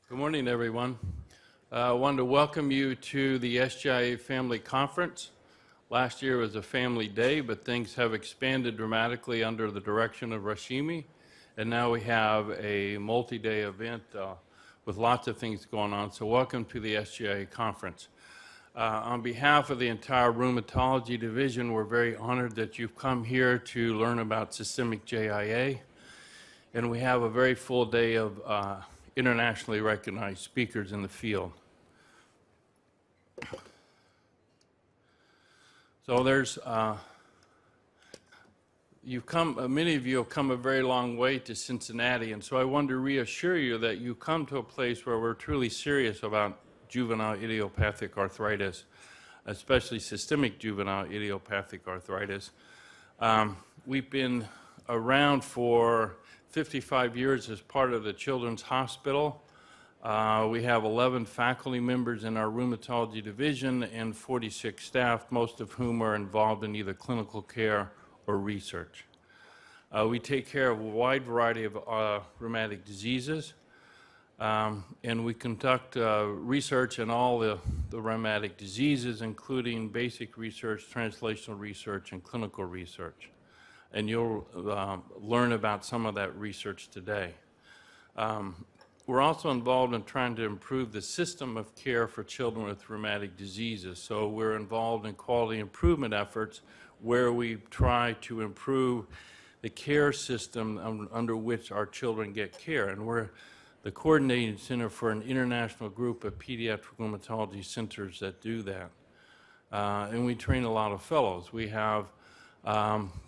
Good morning, everyone. I wanted to welcome you to the SJIA Family Conference. Last year was a family day, but things have expanded dramatically under the direction of Rashimi, and now we have a multi-day event with lots of things going on. So welcome to the SJIA Conference. On behalf of the entire rheumatology division, we're very honored that you've come here to learn about systemic JIA, and we have a very full day of internationally recognized speakers in the field. So many of you have come a very long way to Cincinnati, and so I wanted to reassure you that you come to a place where we're truly serious about juvenile idiopathic arthritis, especially systemic juvenile idiopathic arthritis. We've been around for 55 years as part of the Children's Hospital. We have 11 faculty members in our rheumatology division and 46 staff, most of whom are involved in either clinical care or research. We take care of a wide variety of rheumatic diseases, and we conduct research in all the rheumatic diseases, including basic research, translational research, and clinical research. And you'll learn about some of that research today. We're also involved in trying to improve the system of care for children with rheumatic diseases. So we're involved in quality improvement efforts where we try to improve the care system under which our children get care. And we're the coordinating center for an international group of pediatric rheumatology centers that do that. And we train a lot of fellows. We have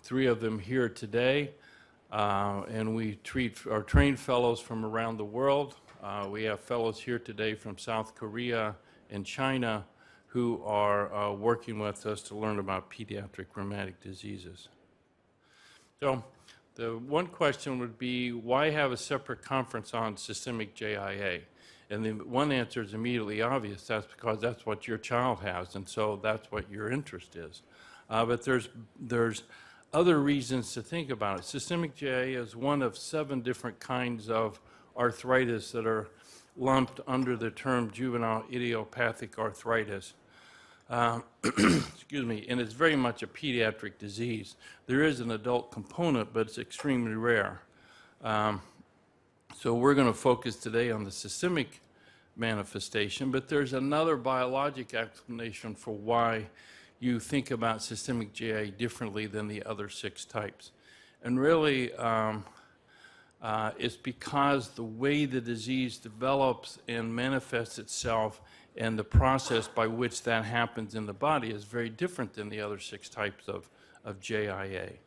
3 of them here today, and we train fellows from around the world. We have fellows here today from South Korea and China who are working with us to learn about pediatric rheumatic diseases. So the one question would be, why have a separate conference on systemic JIA? And the one answer is immediately obvious. That's because that's what your child has, and so that's what your interest is. But there's other reasons to think about it. Systemic JIA is one of 7 different kinds of arthritis that are lumped under the term juvenile idiopathic arthritis. Excuse me, and it's very much a pediatric disease. There is an adult component, but it's extremely rare. So we're going to focus today on the systemic manifestation, but there's another biologic explanation for why you think about systemic JIA differently than the other 6 types. And really, it's because the way the disease develops and manifests itself and the process by which that happens in the body is very different than the other 6 types of JIA.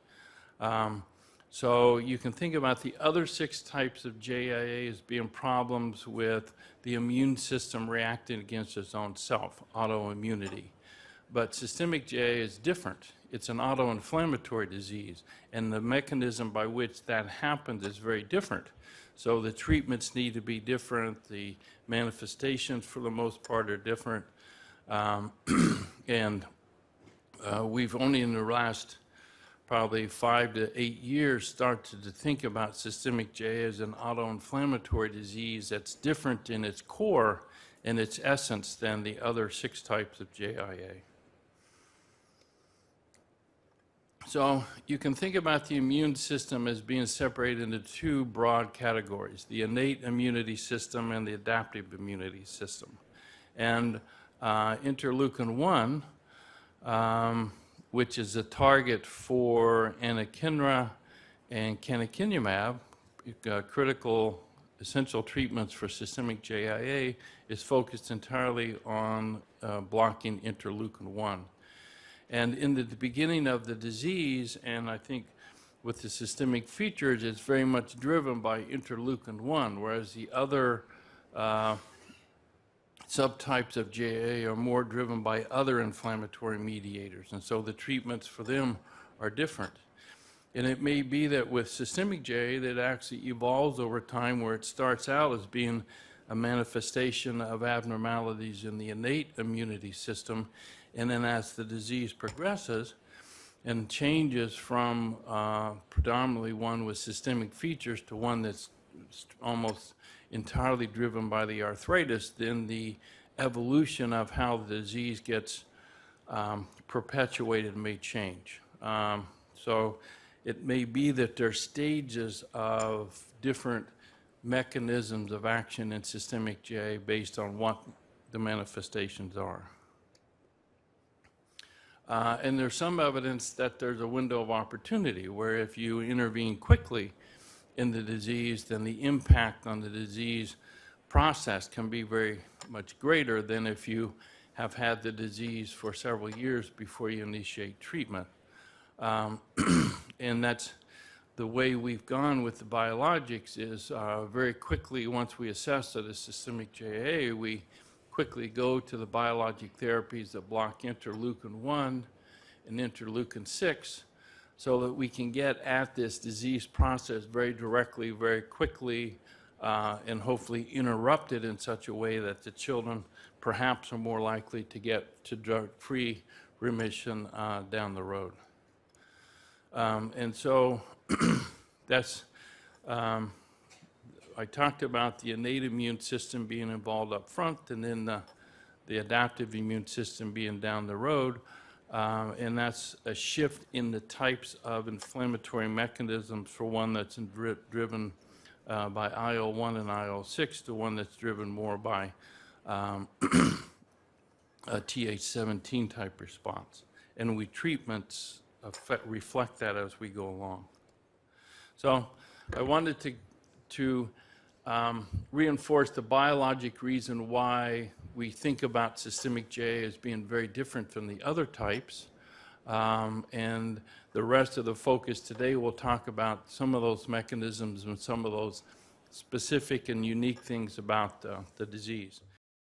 So you can think about the other 6 types of JIA as being problems with the immune system reacting against its own self, autoimmunity. But systemic JIA is different. It's an autoinflammatory disease, and the mechanism by which that happens is very different. So the treatments need to be different. The manifestations, for the most part, are different. We've only in the last probably 5 to 8 years started to think about systemic JIA as an autoinflammatory disease that's different in its core and its essence than the other 6 types of JIA. So you can think about the immune system as being separated into 2 broad categories, the innate immunity system and the adaptive immunity system. And interleukin-1, which is a target for anakinra and canakinumab, critical essential treatments for systemic JIA, is focused entirely on blocking interleukin-1. And in the beginning of the disease, and I think with the systemic features, it's very much driven by interleukin-1, whereas the other subtypes of JIA are more driven by other inflammatory mediators, and so the treatments for them are different. And it may be that with systemic JIA that actually evolves over time, where it starts out as being a manifestation of abnormalities in the innate immunity system, and then as the disease progresses and changes from predominantly one with systemic features to one that's almost entirely driven by the arthritis, then the evolution of how the disease gets perpetuated may change. So it may be that there are stages of different mechanisms of action in systemic JIA based on what the manifestations are. And there's some evidence that there's a window of opportunity where if you intervene quickly in the disease, then the impact on the disease process can be very much greater than if you have had the disease for several years before you initiate treatment. And that's the way we've gone with the biologics is very quickly, once we assess that it's systemic JIA, we quickly go to the biologic therapies that block interleukin-1 and interleukin-6 so that we can get at this disease process very directly, very quickly, and hopefully interrupt it in such a way that the children perhaps are more likely to get to drug-free remission down the road. And so that's, I talked about the innate immune system being involved up front and then the adaptive immune system being down the road. And that's a shift in the types of inflammatory mechanisms for one that's driven by IL-1 and IL-6 to one that's driven more by a Th17 type response. And we treatments reflect that as we go along. So I wanted to reinforce the biologic reason why we think about systemic JIA as being very different from the other types. And the rest of the focus today will talk about some of those mechanisms and some of those specific and unique things about the disease.